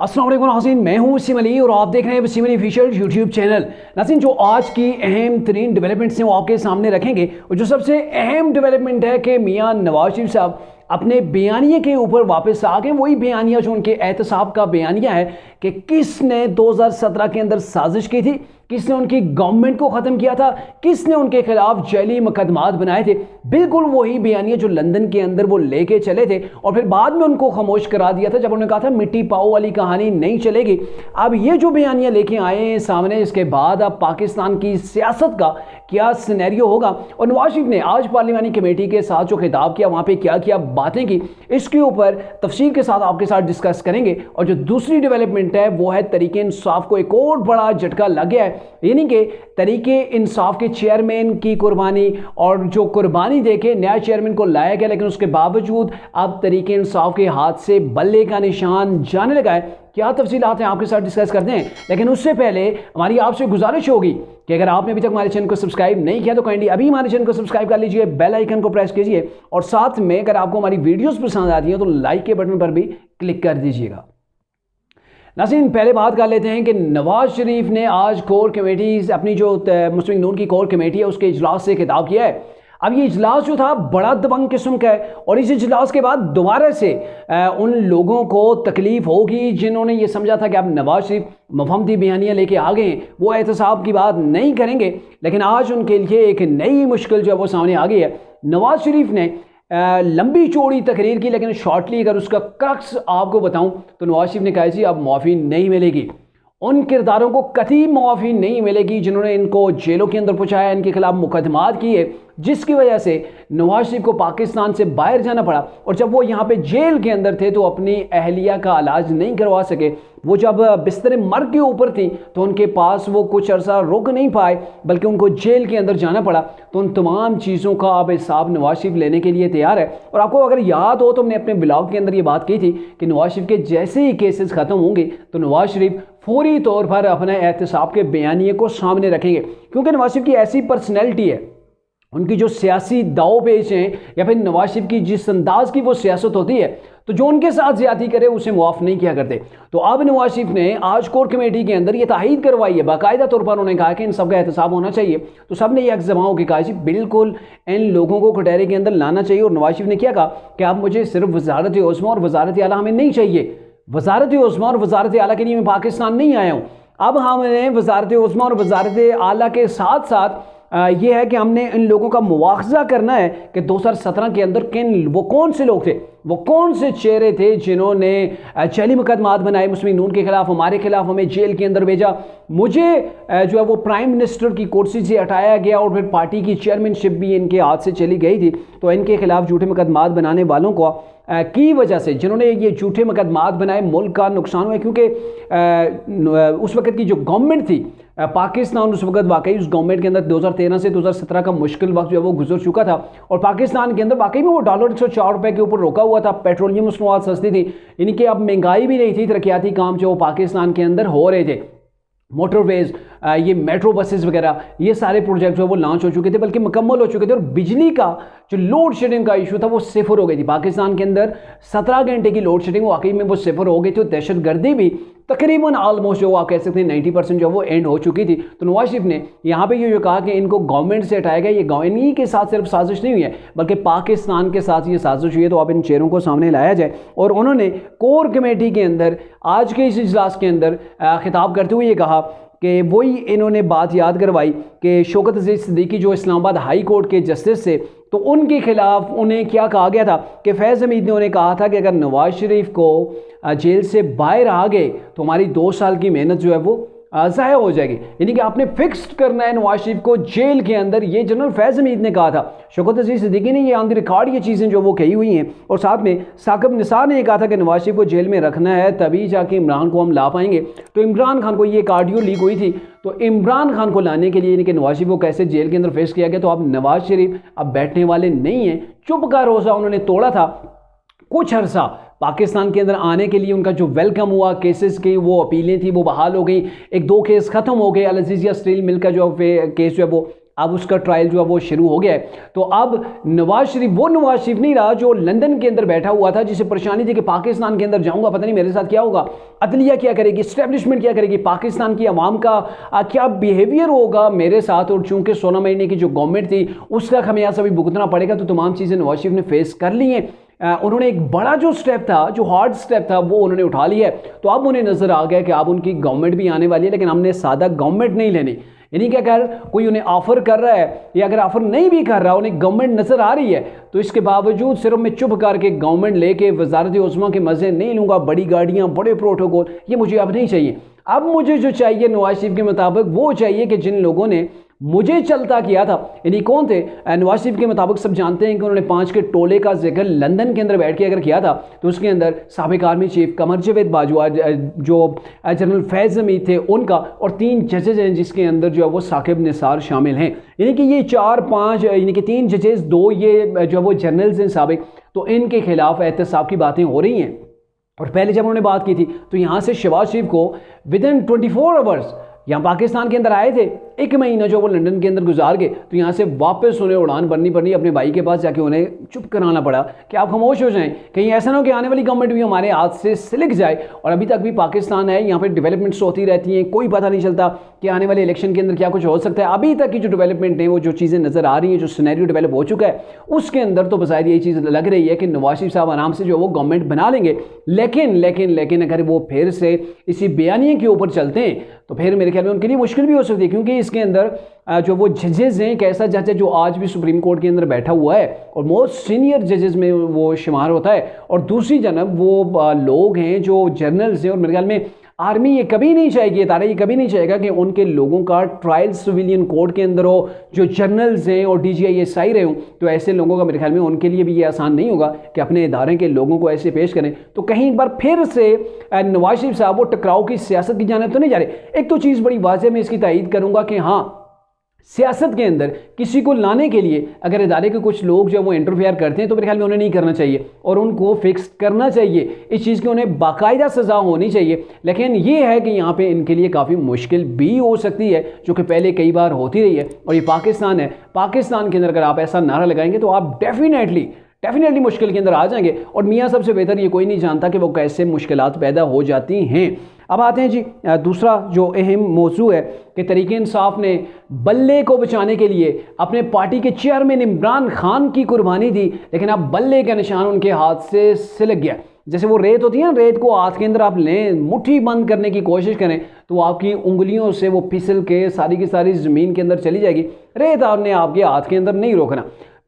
अस्सलाम वालेकुम नाज़रीन, मैं हूं वसीम अली और आप देख रहे हैं Wasim Ali official YouTube channel. नाज़रीन, जो आज की अहम तरीन डेवलपमेंट्स हैं वो आपके सामने रखेंगे। और जो सबसे अहम डेवलपमेंट है कि मियां नवाज शरीफ साहब अपने बयानिए के ऊपर वापस आ गए। वही बयानिया जो उनके एहतसाब का बयानिया है कि किसने 2017 के अंदर साजिश की थी, किसने उनकी गवर्नमेंट को ख़त्म किया था, किसने उनके खिलाफ जैली मुकदमात बनाए थे। बिल्कुल वही बयानिया जो लंदन के अंदर वो लेके चले थे और फिर बाद में उनको खामोश करा दिया था जब उन्होंने कहा था मिट्टी पाओ वाली कहानी नहीं चलेगी। अब ये जो बयानिया लेके आए हैं सामने, इसके बाद अब पाकिस्तान की सियासत का क्या सिनेरियो होगा। और नवाज शरीफ ने आज पार्लिमानी कमेटी के साथ जो खिताब किया, वहाँ पे क्या क्या बातें की, इसके ऊपर तफसील के साथ आपके साथ डिस्कस करेंगे। और जो दूसरी डेवलपमेंट है वो है तरीके इंसाफ को एक और बड़ा झटका लग गया है, यानी कि तरीके इंसाफ के चेयरमैन की कुर्बानी और जो कुर्बानी देके नया चेयरमैन को लाया गया, लेकिन उसके बावजूद अब तरीके इंसाफ के हाथ से बल्ले का निशान जाने लगा है। क्या तफसीलात हैं आपके साथ डिस्कस करते हैं, लेकिन उससे पहले हमारी आपसे गुजारिश होगी कि अगर आपने अभी तक हमारे चैनल को सब्सक्राइब नहीं किया तो काइंडली अभी हमारे चैनल को सब्सक्राइब कर लीजिए, बेल आइकन को प्रेस कीजिए और साथ में अगर आपको हमारी वीडियोस पसंद आती हैं तो लाइक के बटन पर भी क्लिक कर दीजिएगा। नाज़रीन, पहले बात कर लेते हैं कि नवाज शरीफ ने आज कोर कमेटी, अपनी जो मुस्लिम नून की कोर कमेटी है उसके इजलास से खिताब किया है। अब ये इजलास जो था बड़ा दबंग किस्म का है और इस इजलास के बाद दोबारा से उन लोगों को तकलीफ होगी जिन्होंने ये समझा था कि अब नवाज शरीफ मफहमती बयानियाँ लेके आ गए हैं, वो एहतसाब की बात नहीं करेंगे। लेकिन आज उनके लिए एक नई मुश्किल जो है वो सामने आ गई है। नवाज शरीफ ने लंबी चौड़ी तकरीर की, लेकिन शॉर्टली अगर उसका क्रक्स आपको बताऊं तो नवाज शरीफ ने कहा जी अब माफ़ी नहीं मिलेगी, उन किरदारों को कतई माफ़ी नहीं मिलेगी जिन्होंने इनको जेलों के अंदर पहुंचाया, इनके खिलाफ मुकदमात किए, जिसकी वजह से नवाज शरीफ को पाकिस्तान से बाहर जाना पड़ा। और जब वो यहाँ पे जेल के अंदर थे तो अपनी अहलिया का इलाज नहीं करवा सके। वो जब बिस्तर मर्ग के ऊपर थी तो उनके पास वो कुछ अर्सा रुक नहीं पाए, बल्कि उनको जेल के अंदर जाना पड़ा। तो उन तमाम चीज़ों का अब हिसाब नवाज शरीफ लेने के लिए तैयार है। और आपको अगर याद हो तो हमने अपने ब्लॉग के अंदर ये बात की थी कि नवाज शरीफ के जैसे ही केसेस ख़त्म होंगे तो नवाज शरीफ फौरी तौर पर अपने एहतसाब के बयानिए को सामने रखेंगे, क्योंकि नवाज शरीफ की ऐसी पर्सनैलिटी है, उनकी जो सियासी दाव पेच हैं या फिर नवाज शरीफ की जिस अंदाज की वो सियासत होती है, तो जो उनके साथ ज्यादती करे उसे मुआफ़ नहीं किया करते। तो अब नवाज शरीफ ने आज कोर कमेटी के अंदर ये ताहीद करवाई है, बाकायदा तौर पर उन्होंने कहा कि इन सब का एहतसाब होना चाहिए। तो सब ने ये जमा होकर कहा जी बिल्कुल इन लोगों को कटहरे के अंदर लाना चाहिए। और नवाज शरीफ ने क्या कहा कि आप मुझे सिर्फ वजारत उज़्मा और वजारत आला हमें नहीं चाहिए, वजारत उज़्मा और वजारत आला के लिए मैं पाकिस्तान नहीं आया हूँ। अब हमने वजारत उज़्मा और वजारत आला के साथ साथ ये है कि हमने इन लोगों का मुआवजा करना है कि 2017 के अंदर वो कौन से लोग थे, वो कौन से चेहरे थे जिन्होंने जैली मुकदमात बनाए मुस्लिम नून के खिलाफ, हमारे खिलाफ, हमें जेल के अंदर भेजा, मुझे जो है वो प्राइम मिनिस्टर की कुर्सी से हटाया गया और फिर पार्टी की चेयरमैनशिप भी इनके हाथ से चली गई थी। तो इनके खिलाफ झूठे मुकदमात बनाने वालों को की वजह से, जिन्होंने ये झूठे मुकदमात बनाए, मुल्क का नुकसान हुआ। क्योंकि उस वक्त की जो गवर्नमेंट थी पाकिस्तान, उस वक्त वाकई उस गवर्नमेंट के अंदर 2013 से 2017 का मुश्किल वक्त जो है वो गुजर चुका था और पाकिस्तान के अंदर वाकई में वो डॉलर 104 रुपये के ऊपर रोका हुआ था। पेट्रोलियम मसनूआत सस्ती थी, इनकी अब महंगाई भी नहीं थी, तरक्याती काम जो पाकिस्तान के अंदर हो रहे थे, मोटरवेज, ये मेट्रो बसेस वगैरह, ये सारे प्रोजेक्ट जो है वो लॉन्च हो चुके थे, बल्कि मुकम्मल हो चुके थे। और बिजली का जो लोड शेडिंग का इशू था वो सिफर हो गई थी पाकिस्तान के अंदर। 17 घंटे की लोड शेडिंग वाकई में वो सिफर हो गई थी। दहशत गर्दी भी तकरीबन ऑलमोस्ट जो आप कह सकते हैं 90% जो वो एंड हो चुकी थी। तो नवाज शरीफ ने यहाँ पे ये जो कहा कि इनको गवर्नमेंट से हटाया गया, ये इन्हीं के साथ सिर्फ साजिश नहीं हुई है बल्कि पाकिस्तान के साथ ये साजिश हुई है। तो आप इन चेहरों को सामने लाया जाए। और उन्होंने कोर कमेटी के अंदर आज के इस इजलास के अंदर खिताब करते हुए ये कहा कि वही इन्होंने बात याद करवाई कि शौकत अजीज सिद्दीकी जो इस्लामाबाद हाई कोर्ट के जस्टिस से, तो उनके खिलाफ उन्हें क्या कहा गया था कि फैज़ हमीद ने उन्हें कहा था कि अगर नवाज शरीफ को जेल से बाहर आ गए तो हमारी 2 साल की मेहनत जो है वो ज़ाया हो जाएगी, यानी कि आपने फिक्स्ड करना है नवाज शरीफ को जेल के अंदर। ये जनरल फैज़ हमीद ने कहा था। शौकत अजीज सिद्दीकी ने ये ऑन द रिकॉर्ड ये चीज़ें जो वो कही हुई हैं। और साथ में साकिब निसार ने कहा था कि नवाज शरीफ को जेल में रखना है तभी जाके इमरान को हम ला पाएंगे। तो इमरान खान को ये एक ऑडियो लीक हुई थी, तो इमरान खान को लाने के लिए यानी कि नवाज शरीफ को कैसे जेल के अंदर फेस किया गया। तो अब नवाज शरीफ अब बैठने वाले नहीं हैं, चुप का रोज़ा उन्होंने तोड़ा था। कुछ अर्सा पाकिस्तान के अंदर आने के लिए उनका जो वेलकम हुआ, केसेस की वो अपीलें थी वो बहाल हो गई, 1-2 केस ख़त्म हो गए। अल अज़ीज़िया स्टील मिल का जो केस जो है वो अब उसका ट्रायल जो है वो शुरू हो गया है। तो अब नवाज शरीफ वो नवाज शरीफ नहीं रहा जो लंदन के अंदर बैठा हुआ था, जिसे परेशानी थी कि पाकिस्तान के अंदर जाऊंगा, पता नहीं मेरे साथ क्या होगा, अदलिया क्या करेगी, स्टैब्लिशमेंट क्या करेगी, पाकिस्तान की आवाम का क्या बिहेवियर होगा मेरे साथ, और चूंकि 16 महीने की जो गवर्नमेंट थी उसका खमियाजा भी भुगतना पड़ेगा। तो तमाम चीज़ें नवाज शरीफ ने फेस कर ली हैं। उन्होंने एक बड़ा जो स्टेप था, जो हार्ड स्टेप था, वो उन्होंने उठा लिया है। तो अब उन्हें नजर आ गया कि अब उनकी गवर्नमेंट भी आने वाली है, लेकिन हमने सादा गवर्नमेंट नहीं लेनी। यानी कि अगर कोई उन्हें ऑफर कर रहा है या अगर ऑफर नहीं भी कर रहा, उन्हें गवर्नमेंट नजर आ रही है, तो इसके बावजूद सिर्फ मैं चुप करके गवर्नमेंट लेके वजारत उस्मा के मजे नहीं लूंगा, बड़ी गाड़ियां, बड़े प्रोटोकॉल, ये मुझे अब नहीं चाहिए। अब मुझे जो चाहिए नवाज शरीफ के मुताबिक वो चाहिए कि जिन लोगों ने मुझे चलता किया था, यानी कौन थे, नवाज शरीफ के मुताबिक सब जानते हैं कि उन्होंने 5 के टोले का जिक्र लंदन के अंदर बैठ के अगर किया था, तो उसके अंदर साबिक आर्मी चीफ कमर जावेद बाजवा, जो जनरल फैज़ हमीद थे उनका, और 3 जजेज हैं जिसके अंदर जो है वो साकिब निसार शामिल हैं। यानी कि ये 4-5 यानी कि 3 जजेस, 2 ये जो है वो जनरल्स हैं साबिक, तो इनके खिलाफ एहतसाब की बातें हो रही हैं। और पहले जब उन्होंने बात की थी तो यहाँ से शहबाज शरीफ को विदिन 24 आवर्स यहाँ पाकिस्तान के अंदर आए थे, 1 महीना जो वो लंदन के अंदर गुजार गए, तो यहाँ से वापस उन्हें उड़ान भरनी पड़ी, अपने भाई के पास जाके उन्हें चुप कराना पड़ा कि आप खामोश हो जाएं, कहीं ऐसा ना हो कि आने वाली गवर्नमेंट भी हमारे हाथ से सिलक जाए। और अभी तक भी पाकिस्तान है, यहाँ पे डेवलपमेंट्स होती रहती हैं, कोई पता नहीं चलता कि आने वाले इलेक्शन के अंदर क्या कुछ हो सकता है। अभी तक की जो डेवलपमेंट है, वो जो चीज़ें नज़र आ रही हैं, जो सिनेरियो डेवलप हो चुका है, उसके अंदर तो बज़ाहिर यही चीज़ लग रही है कि नवाज शरीफ साहब आराम से जो वो गवर्नमेंट बना लेंगे। लेकिन अगर वो फिर से इसी बयानिए के ऊपर चलते हैं तो फिर मेरे ख्याल में उनके लिए मुश्किल भी हो सकती है, क्योंकि इसके अंदर जो वो जजेस हैं, एक ऐसा जज है जो आज भी सुप्रीम कोर्ट के अंदर बैठा हुआ है और मोस्ट सीनियर जजेस में वो शुमार होता है, और दूसरी जानब वो लोग हैं जो जर्नल्स हैं। और मेरे ख्याल में आर्मी ये कभी नहीं चाहेगी, तारा ये कभी नहीं चाहेगा कि उनके लोगों का ट्रायल सिविलियन कोर्ट के अंदर हो, जो जर्नल्स हैं और DGISI रहे हों। तो ऐसे लोगों का मेरे ख्याल में उनके लिए भी ये आसान नहीं होगा कि अपने इदारे के लोगों को ऐसे पेश करें। तो कहीं एक बार फिर से नवाज शरीफ साहब वो टकराव की सियासत की जानिब तो नहीं जा रहे। एक तो चीज़ बड़ी वाज़ेह मैं इसकी तायीद करूँगा कि हाँ, सियासत के अंदर किसी को लाने के लिए अगर इदारे के कुछ लोग जो वो इंटरफेयर करते हैं तो मेरे ख्याल में उन्हें नहीं करना चाहिए और उनको फिक्स करना चाहिए। इस चीज़ की उन्हें बाकायदा सज़ा होनी चाहिए। लेकिन ये है कि यहाँ पे इनके लिए काफ़ी मुश्किल भी हो सकती है, जो कि पहले कई बार होती रही है। और ये पाकिस्तान है, पाकिस्तान के अंदर अगर आप ऐसा नारा लगाएंगे तो आप डेफिनेटली मुश्किल के अंदर आ जाएंगे। और मियाँ सबसे बेहतर ये कोई नहीं जानता कि वो कैसे मुश्किलात पैदा हो जाती हैं। अब आते हैं जी दूसरा जो अहम मौजू है कि तहरीक इंसाफ ने बल्ले को बचाने के लिए अपने पार्टी के चेयरमैन इमरान खान की कुर्बानी दी, लेकिन अब बल्ले का निशान उनके हाथ से सिलक गया। जैसे वो रेत होती है ना, रेत को हाथ के अंदर आप लें, मुट्ठी बंद करने की कोशिश करें तो आपकी उंगलियों से वो फिसल के सारी की सारी ज़मीन के अंदर चली जाएगी। रेत आपने आपके हाथ के अंदर नहीं रोकना।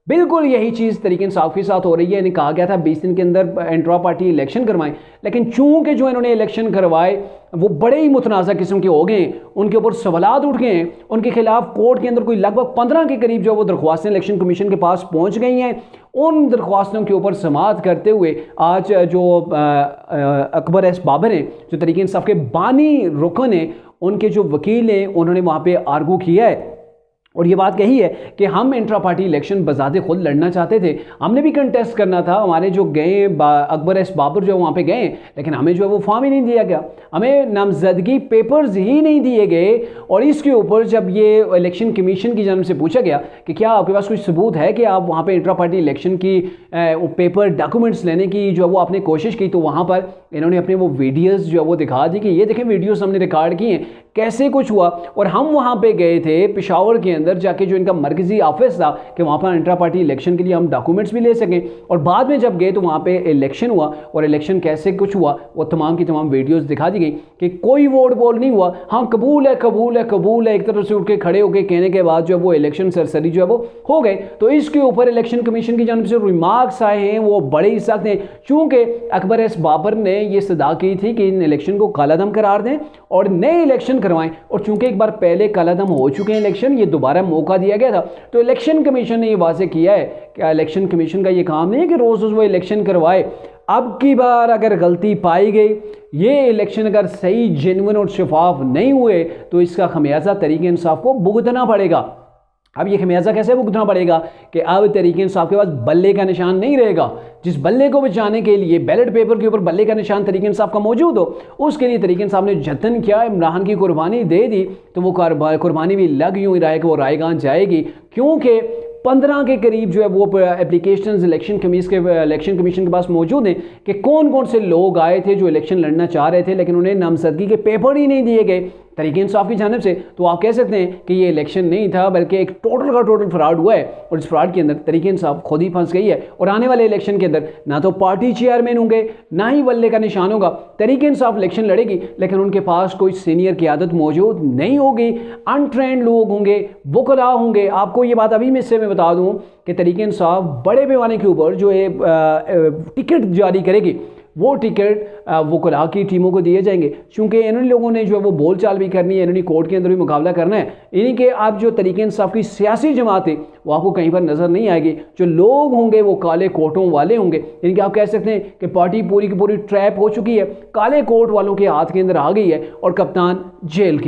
बिल्कुल यही चीज़ तहरीक इंसाफ के साथ हो रही है। इन्हें कहा गया था 20 दिन के अंदर इंट्रा पार्टी इलेक्शन करवाएं, लेकिन चूंकि जो इन्होंने इलेक्शन करवाए वो बड़े ही मुतनाज़ा किस्म के हो गए हैं, उनके ऊपर सवालात उठ गए हैं, उनके खिलाफ कोर्ट के अंदर कोई लगभग 15 के करीब जो वो दरख्वास्तें इलेक्शन कमीशन के पास पहुंच गई हैं। उन दरख्वास्तों के ऊपर समाअत करते हुए आज जो अकबर एस बाबर हैं, जो तहरीक इंसाफ के बानी रुकन हैं, उनके जो वकील हैं, उन्होंने वहाँ पर आर्गू किया है और ये बात कही है कि हम इंट्रा पार्टी इलेक्शन बजाते खुद लड़ना चाहते थे, हमने भी कंटेस्ट करना था, हमारे जो गए अकबर एस बाबर जो वहाँ पे गए, लेकिन हमें जो है वो फॉर्म ही नहीं दिया गया, हमें नामजदगी पेपर्स ही नहीं दिए गए। और इसके ऊपर जब ये इलेक्शन कमीशन की जानिब से पूछा गया कि क्या आपके पास कोई सबूत है कि आप वहाँ पर इंट्रा पार्टी इलेक्शन की पेपर डॉक्यूमेंट्स लेने की जो है वो आपने कोशिश की, तो वहाँ पर इन्होंने अपने वो वीडियोज़ जो है वो दिखा दी कि ये देखें वीडियोज़ हमने रिकॉर्ड किए हैं, कैसे कुछ हुआ। और हम वहाँ पे गए थे पेशावर के अंदर जाके, जो इनका मरकजी ऑफिस था, कि वहाँ पर इंट्रा पार्टी इलेक्शन के लिए हम डॉक्यूमेंट्स भी ले सकें। और बाद में जब गए तो वहाँ पे इलेक्शन हुआ और इलेक्शन कैसे कुछ हुआ वो तमाम की तमाम वीडियोस दिखा दी गई कि कोई वोट पोल नहीं हुआ। हाँ, कबूल है एक तरफ से उठ के खड़े होकर कहने के बाद जो है वो इलेक्शन सरसरी जो है वो हो गए। तो इसके ऊपर इलेक्शन कमीशन की जानिब से रिमार्क्स आए हैं, वो बड़े ही सख्त हैं, चूँकि अकबर एस बाबर ने ये सदा की थी कि इन इलेक्शन को कालादम करार दें और नए इलेक्शन करवाएं। और चूंकि एक बार पहले कालादम हो चुके हैं इलेक्शन, ये दोबारा मौका दिया गया था, तो इलेक्शन कमीशन ने ये वाज़ेह किया है कि इलेक्शन कमीशन का ये काम नहीं है कि रोज़ वो इलेक्शन करवाए। अब की बार अगर गलती पाई गई, ये इलेक्शन अगर सही, जेन्युइन और शफाफ नहीं हुए, तो इसका खमियाजा तहरीक इंसाफ को भुगतना पड़ेगा। अब ये खमियाजा कैसे भुगतना पड़ेगा कि अब तहरीक इंसाफ के पास बल्ले का निशान नहीं रहेगा। जिस बल्ले को बचाने के लिए बैलेट पेपर के ऊपर बल्ले का निशान तहरीक इंसाफ का मौजूद हो, उसके लिए तहरीक इंसाफ ने जतन किया, इमरान की कुर्बानी दे दी, तो वो कुर्बानी भी लग यूँ ही रहा है कि वो रायगान जाएगी, क्योंकि 15 के करीब जो है वो एप्लीकेशन इलेक्शन कमीशन के पास मौजूद हैं कि कौन कौन से लोग आए थे जो इलेक्शन लड़ना चाह रहे थे, लेकिन उन्हें नामजदगी के पेपर ही नहीं दिए गए तहरीक इंसाफ की जानिब से। तो आप कह सकते हैं कि ये इलेक्शन नहीं था, बल्कि एक टोटल का टोटल फ्रॉड हुआ है, और इस फ्रॉड के अंदर तहरीक इंसाफ खुद ही फंस गई है। और आने वाले इलेक्शन के अंदर ना तो पार्टी चेयरमैन होंगे, ना ही बल्ले का निशान होगा। तहरीक इंसाफ इलेक्शन लड़ेगी, लेकिन उनके पास कोई सीनियर क़यादत मौजूद नहीं होगी, अनट्रेंड लोग होंगे, वुकला होंगे। आपको ये बात अभी मैं इससे मैं बता दूँ कि तहरीक इंसाफ बड़े पैमाने के ऊपर जो है टिकट जारी करेगी, वो टिकट वुकला की टीमों को दिए जाएंगे, क्योंकि इन लोगों ने जो है वो बोलचाल भी करनी है, इन्होंने कोर्ट के अंदर भी मुकाबला करना है। इन्हीं के आप जो तहरीक इंसाफ की सियासी जमात है वो आपको कहीं पर नज़र नहीं आएगी। जो लोग होंगे वो काले कोटों वाले होंगे, इनके आप कह सकते हैं कि पार्टी पूरी की पूरी ट्रैप हो चुकी है, काले कोट वालों के हाथ के अंदर आ गई है और कप्तान जेल के